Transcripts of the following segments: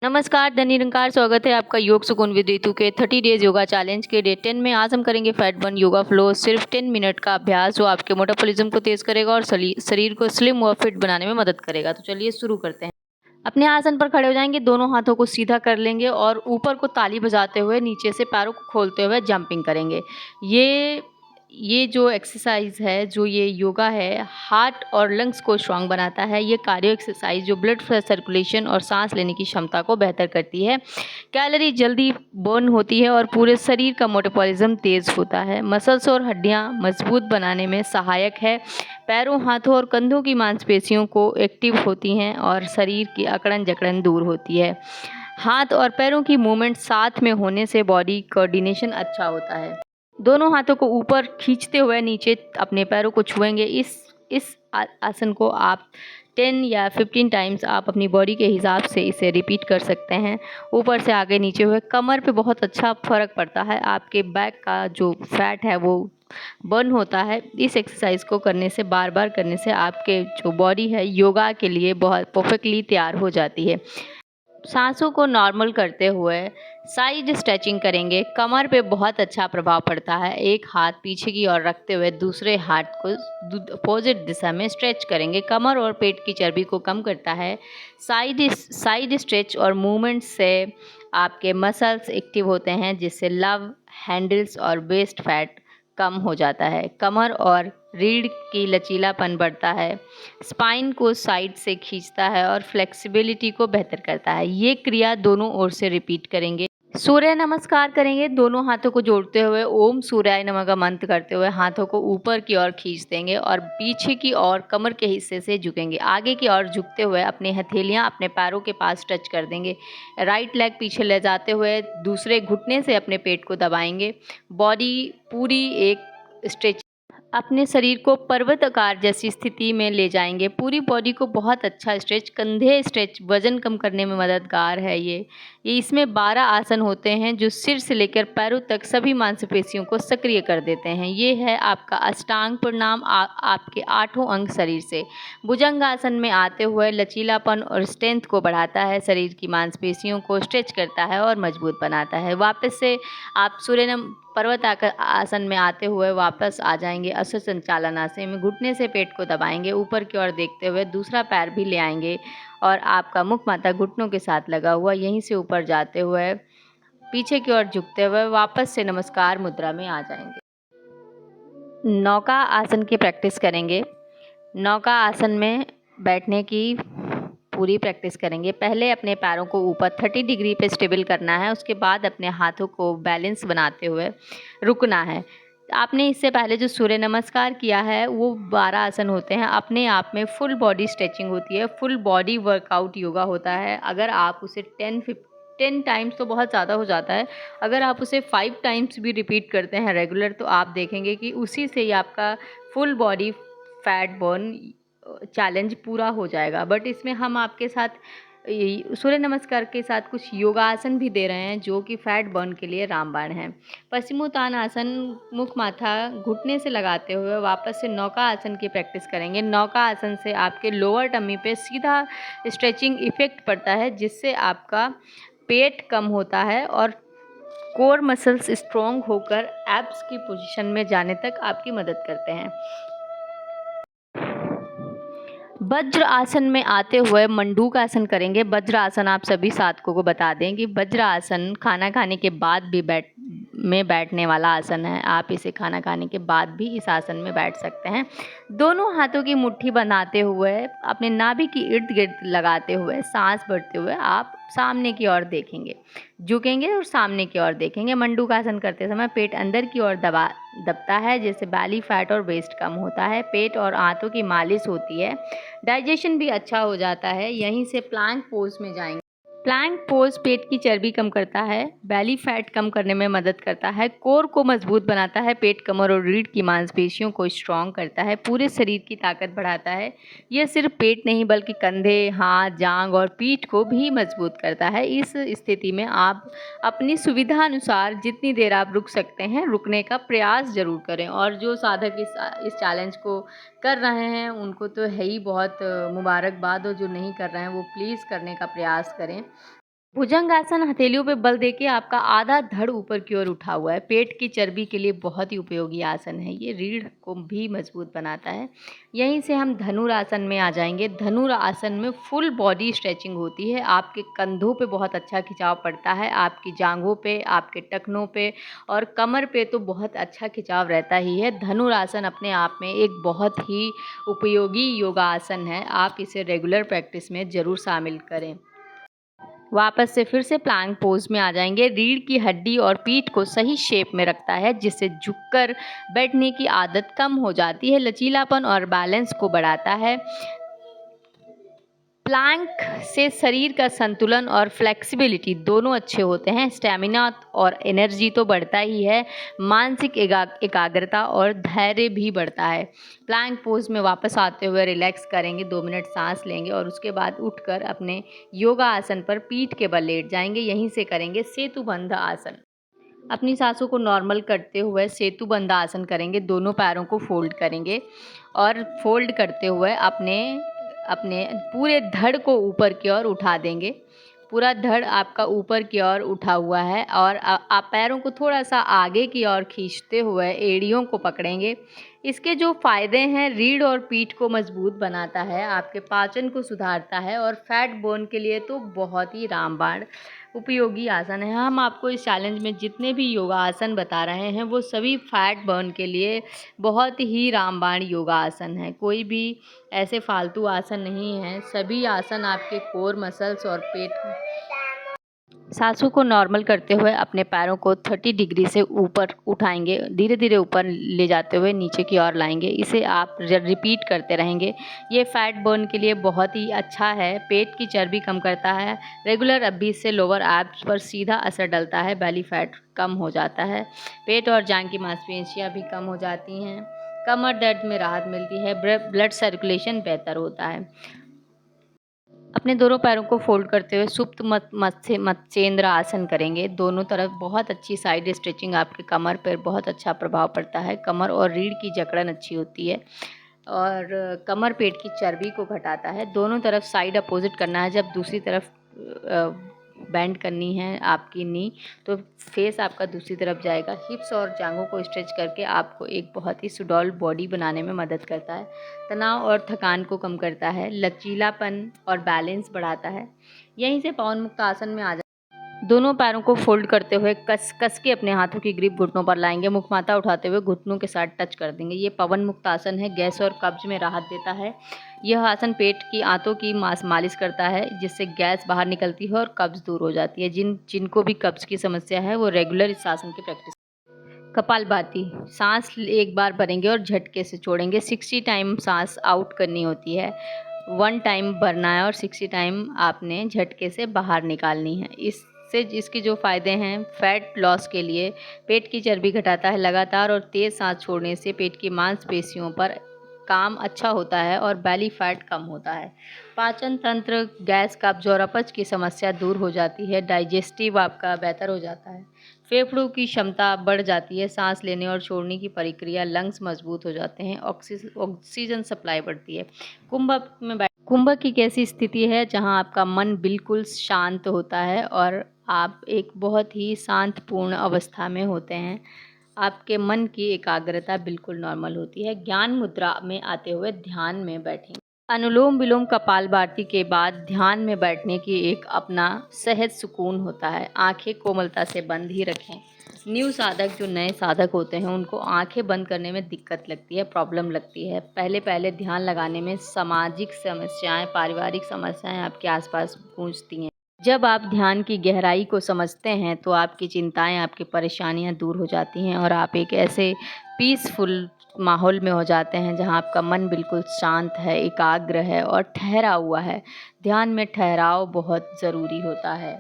नमस्कार, धन निरंकार स्वागत है आपका योग सुकून विद रितु के 30 डेज योगा चैलेंज के डे 10 में। आज हम करेंगे फैट बर्न योगा फ्लो। सिर्फ 10 मिनट का अभ्यास जो आपके मेटाबॉलिज्म को तेज करेगा और शरीर को स्लिम व फिट बनाने में मदद करेगा। तो चलिए शुरू करते हैं। अपने आसन पर खड़े हो जाएंगे, दोनों हाथों को सीधा कर लेंगे और ऊपर को ताली बजाते हुए नीचे से पैरों को खोलते हुए जंपिंग करेंगे। ये जो एक्सरसाइज है, जो ये योगा है, हार्ट और लंग्स को स्ट्रांग बनाता है। ये कार्डियो एक्सरसाइज जो ब्लड सर्कुलेशन और सांस लेने की क्षमता को बेहतर करती है। कैलोरी जल्दी बर्न होती है और पूरे शरीर का मेटाबॉलिज्म तेज होता है। मसल्स और हड्डियां मजबूत बनाने में सहायक है। पैरों, हाथों और कंधों की मांसपेशियों को एक्टिव होती हैं और शरीर की अकड़न जकड़न दूर होती है। हाथ और पैरों की मूवमेंट साथ में होने से बॉडी कोऑर्डिनेशन अच्छा होता है। दोनों हाथों को ऊपर खींचते हुए नीचे अपने पैरों को छुएंगे। इस आसन को आप 10 या 15 टाइम्स आप अपनी बॉडी के हिसाब से इसे रिपीट कर सकते हैं। ऊपर से आगे नीचे हुए कमर पे बहुत अच्छा फ़र्क पड़ता है। आपके बैक का जो फैट है वो बर्न होता है। इस एक्सरसाइज को करने से, बार बार करने से आपके जो बॉडी है योगा के लिए बहुत परफेक्टली तैयार हो जाती है। सांसों को नॉर्मल करते हुए साइड स्ट्रेचिंग करेंगे। कमर पे बहुत अच्छा प्रभाव पड़ता है। एक हाथ पीछे की ओर रखते हुए दूसरे हाथ को अपोजिट दिशा में स्ट्रेच करेंगे। कमर और पेट की चर्बी को कम करता है। साइड स्ट्रेच और मूवमेंट से आपके मसल्स एक्टिव होते हैं, जिससे लव हैंडल्स और वेस्ट फैट कम हो जाता है। कमर और रीढ़ की लचीलापन बढ़ता है। स्पाइन को साइड से खींचता है और फ्लेक्सिबिलिटी को बेहतर करता है। ये क्रिया दोनों ओर से रिपीट करेंगे। सूर्य नमस्कार करेंगे। दोनों हाथों को जोड़ते हुए ओम सूर्याय नमः का मंत्र करते हुए हाथों को ऊपर की ओर खींच देंगे और पीछे की ओर कमर के हिस्से से झुकेंगे। आगे की ओर झुकते हुए अपने हथेलियां अपने पैरों के पास टच कर देंगे। राइट लेग पीछे ले जाते हुए दूसरे घुटने से अपने पेट को दबाएंगे। बॉडी पूरी एक स्ट्रेच अपने शरीर को पर्वताकार जैसी स्थिति में ले जाएंगे। पूरी बॉडी को बहुत अच्छा स्ट्रेच, कंधे स्ट्रेच वजन कम करने में मददगार है। ये इसमें 12 आसन होते हैं जो सिर से लेकर पैरों तक सभी मांसपेशियों को सक्रिय कर देते हैं। ये है आपका अष्टांग प्रणाम, आपके 8 अंग शरीर से। भुजंग आसन में आते हुए लचीलापन और स्ट्रेंथ को बढ़ाता है, शरीर की मांसपेशियों को स्ट्रेच करता है और मजबूत बनाता है। वापस से आप पर्वत आसन में आते हुए वापस आ जाएंगे। अश्व संचालन आसन में घुटने से पेट को दबाएंगे, ऊपर की ओर देखते हुए दूसरा पैर भी ले आएंगे और आपका मुख माथा घुटनों के साथ लगा हुआ, यहीं से ऊपर जाते हुए पीछे की ओर झुकते हुए वापस से नमस्कार मुद्रा में आ जाएंगे। नौका आसन की प्रैक्टिस करेंगे। नौका आसन में बैठने की पूरी प्रैक्टिस करेंगे। पहले अपने पैरों को ऊपर 30 डिग्री पे स्टेबल करना है। उसके बाद अपने हाथों को बैलेंस बनाते हुए रुकना है। आपने इससे पहले जो सूर्य नमस्कार किया है वो 12 आसन होते हैं। अपने आप में फुल बॉडी स्ट्रेचिंग होती है, फुल बॉडी वर्कआउट योगा होता है। अगर आप उसे 10 टाइम्स तो बहुत ज़्यादा हो जाता है। अगर आप उसे 5 टाइम्स भी रिपीट करते हैं रेगुलर, तो आप देखेंगे कि उसी से ही आपका full body fat burn challenge पूरा हो जाएगा। बट इसमें हम आपके साथ सूर्य नमस्कार के साथ कुछ योगासन भी दे रहे हैं जो कि फैट बर्न के लिए रामबाण है। पश्चिमोत्तान आसन, मुख माथा घुटने से लगाते हुए वापस से नौका आसन की प्रैक्टिस करेंगे। नौका आसन से आपके लोअर टमी पे सीधा स्ट्रेचिंग इफेक्ट पड़ता है, जिससे आपका पेट कम होता है और कोर मसल्स स्ट्रॉन्ग होकर एब्स की पोजीशन में जाने तक आपकी मदद करते हैं। वज्र आसन में आते हुए मंडूक आसन करेंगे। वज्र आसन आप सभी साधकों को बता दें कि वज्र आसन खाना खाने के बाद भी बैठने वाला आसन है। आप इसे खाना खाने के बाद भी इस आसन में बैठ सकते हैं। दोनों हाथों की मुट्ठी बनाते हुए अपने नाभि की इर्द गिर्द लगाते हुए सांस भरते हुए आप सामने की ओर देखेंगे, झुकेंगे और सामने की ओर देखेंगे। मंडूक आसन करते समय पेट अंदर की ओर दबता है, जिससे बैली फैट और वेस्ट कम होता है। पेट और आंतों की मालिश होती है, डाइजेशन भी अच्छा हो जाता है। यहीं से प्लैंक पोज में जाएंगे। प्लैंक पोज पेट की चर्बी कम करता है, बैली फैट कम करने में मदद करता है, कोर को मजबूत बनाता है, पेट, कमर और रीढ़ की मांसपेशियों को स्ट्रॉन्ग करता है, पूरे शरीर की ताकत बढ़ाता है। यह सिर्फ पेट नहीं बल्कि कंधे, हाथ, जांघ और पीठ को भी मजबूत करता है। इस स्थिति में आप अपनी सुविधा अनुसार जितनी देर आप रुक सकते हैं रुकने का प्रयास जरूर करें। और जो साधक इस चैलेंज को कर रहे हैं उनको तो है ही बहुत मुबारकबाद, और जो नहीं कर रहे हैं वो प्लीज़ करने का प्रयास करें। भुजंगासन हथेलियों पे बल देके आपका आधा धड़ ऊपर की ओर उठा हुआ है। पेट की चर्बी के लिए बहुत ही उपयोगी आसन है ये, रीढ़ को भी मजबूत बनाता है। यहीं से हम धनुरासन में आ जाएंगे। धनुरासन में फुल बॉडी स्ट्रेचिंग होती है। आपके कंधों पे बहुत अच्छा खिंचाव पड़ता है, आपकी जांघों पे, आपके टखनों पे और कमर पे तो बहुत अच्छा खिंचाव रहता ही है। धनुरासन अपने आप में एक बहुत ही उपयोगी योगासन है। आप इसे रेगुलर प्रैक्टिस में ज़रूर शामिल करें। वापस से फिर से प्लैंक पोज में आ जाएंगे। रीढ़ की हड्डी और पीठ को सही शेप में रखता है, जिससे झुककर बैठने की आदत कम हो जाती है। लचीलापन और बैलेंस को बढ़ाता है। प्लैंक से शरीर का संतुलन और फ्लेक्सिबिलिटी दोनों अच्छे होते हैं। स्टैमिना और एनर्जी तो बढ़ता ही है, मानसिक एकाग्रता और धैर्य भी बढ़ता है। प्लैंक पोज में वापस आते हुए रिलैक्स करेंगे, 2 मिनट सांस लेंगे और उसके बाद उठकर अपने योगा आसन पर पीठ के बल लेट जाएंगे। यहीं से करेंगे सेतुबंध आसन। अपनी सांसों को नॉर्मल करते हुए सेतुबंध आसन करेंगे। दोनों पैरों को फोल्ड करेंगे और फोल्ड करते हुए अपने अपने पूरे धड़ को ऊपर की ओर उठा देंगे। पूरा धड़ आपका ऊपर की ओर उठा हुआ है और आप पैरों को थोड़ा सा आगे की ओर खींचते हुए एड़ियों को पकड़ेंगे। इसके जो फ़ायदे हैं, रीढ़ और पीठ को मजबूत बनाता है, आपके पाचन को सुधारता है और फैट बर्न के लिए तो बहुत ही रामबाण उपयोगी आसन है। हम आपको इस चैलेंज में जितने भी योगा आसन बता रहे हैं वो सभी फैट बर्न के लिए बहुत ही रामबाण योगा आसन है। कोई भी ऐसे फालतू आसन नहीं है। सभी आसन आपके कोर मसल्स और पेट। सांसों को नॉर्मल करते हुए अपने पैरों को 30 डिग्री से ऊपर उठाएंगे, धीरे धीरे ऊपर ले जाते हुए नीचे की ओर लाएंगे। इसे आप रिपीट करते रहेंगे। ये फैट बर्न के लिए बहुत ही अच्छा है, पेट की चर्बी कम करता है। रेगुलर अभी से लोअर एब्स पर सीधा असर डलता है, बेली फैट कम हो जाता है, पेट और जांघ की मांसपेशियां भी कम हो जाती हैं, कमर दर्द में राहत मिलती है, ब्लड सर्कुलेशन बेहतर होता है। अपने दोनों पैरों को फोल्ड करते हुए सुप्त मत्स्येंद्र आसन करेंगे। दोनों तरफ बहुत अच्छी साइड स्ट्रेचिंग, आपके कमर पर बहुत अच्छा प्रभाव पड़ता है। कमर और रीढ़ की जकड़न अच्छी होती है और कमर पेट की चर्बी को घटाता है। दोनों तरफ साइड अपोजिट करना है। जब दूसरी तरफ बैंड करनी है आपकी नी, तो फेस आपका दूसरी तरफ जाएगा। हिप्स और जांघों को स्ट्रेच करके आपको एक बहुत ही सुडौल बॉडी बनाने में मदद करता है। तनाव और थकान को कम करता है, लचीलापन और बैलेंस बढ़ाता है। यहीं से पवन मुक्त आसन में आ जाए। दोनों पैरों को फोल्ड करते हुए कस के अपने हाथों की ग्रिप घुटनों पर लाएंगे। मुखमाता उठाते हुए घुटनों के साथ टच कर देंगे। ये पवन मुक्त आसन है, गैस और कब्ज में राहत देता है। यह आसन पेट की आंतों की मालिश करता है, जिससे गैस बाहर निकलती है और कब्ज दूर हो जाती है। जिनको भी कब्ज की समस्या है वो रेगुलर इस आसन की प्रैक्टिस। कपालभाति, सांस एक बार भरेंगे और झटके से छोड़ेंगे। 60 टाइम सांस आउट करनी होती है, 1 टाइम भरना है और 60 टाइम आपने झटके से बाहर निकालनी है। इसके जो फ़ायदे हैं, फैट लॉस के लिए पेट की चर्बी घटाता है। लगातार और तेज़ सांस छोड़ने से पेट की मांसपेशियों पर काम अच्छा होता है और बैली फैट कम होता है। पाचन तंत्र, गैस, कब्ज और अपच की समस्या दूर हो जाती है। डाइजेस्टिव आपका बेहतर हो जाता है। फेफड़ों की क्षमता बढ़ जाती है। सांस लेने और छोड़ने की प्रक्रिया, लंग्स मजबूत हो जाते हैं। ऑक्सीजन सप्लाई बढ़ती है। कुंभ की कैसी स्थिति है जहां आपका मन बिल्कुल शांत होता है और आप एक बहुत ही शांतपूर्ण अवस्था में होते हैं। आपके मन की एकाग्रता बिल्कुल नॉर्मल होती है। ज्ञान मुद्रा में आते हुए ध्यान में बैठेंगे। अनुलोम विलोम कपालभाति के बाद ध्यान में बैठने की एक अपना सहज सुकून होता है। आंखें कोमलता से बंद ही रखें। न्यू साधक, जो नए साधक होते हैं, उनको आंखें बंद करने में दिक्कत लगती है, प्रॉब्लम लगती है। पहले ध्यान लगाने में सामाजिक समस्याएं, पारिवारिक समस्याएं आपके आसपास गूंजती हैं। जब आप ध्यान की गहराई को समझते हैं तो आपकी चिंताएं, आपकी परेशानियां दूर हो जाती हैं और आप एक ऐसे पीसफुल माहौल में हो जाते हैं जहां आपका मन बिल्कुल शांत है, एकाग्र है और ठहरा हुआ है। ध्यान में ठहराव बहुत ज़रूरी होता है।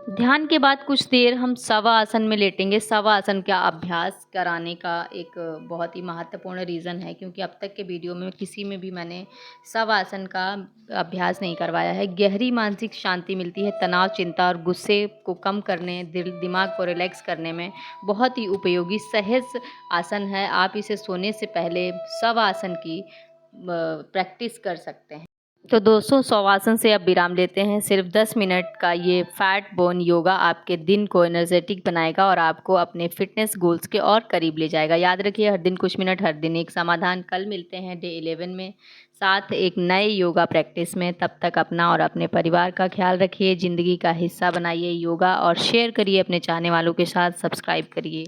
ध्यान के बाद कुछ देर हम शवा आसन में लेटेंगे। शवा आसन का अभ्यास कराने का एक बहुत ही महत्वपूर्ण रीज़न है, क्योंकि अब तक के वीडियो में किसी में भी मैंने शवा आसन का अभ्यास नहीं करवाया है। गहरी मानसिक शांति मिलती है। तनाव, चिंता और गुस्से को कम करने, दिमाग को रिलैक्स करने में बहुत ही उपयोगी सहज आसन है। आप इसे सोने से पहले शवा आसन की प्रैक्टिस कर सकते हैं। तो दोस्तों, शवासन से अब विराम लेते हैं। सिर्फ 10 मिनट का ये फैट बर्न योगा आपके दिन को एनर्जेटिक बनाएगा और आपको अपने फिटनेस गोल्स के और करीब ले जाएगा। याद रखिए, हर दिन कुछ मिनट, हर दिन एक समाधान। कल मिलते हैं डे 11 में साथ एक नए योगा प्रैक्टिस में। तब तक अपना और अपने परिवार का ख्याल रखिए। ज़िंदगी का हिस्सा बनाइए योगा और शेयर करिए अपने चाहने वालों के साथ। सब्सक्राइब करिए।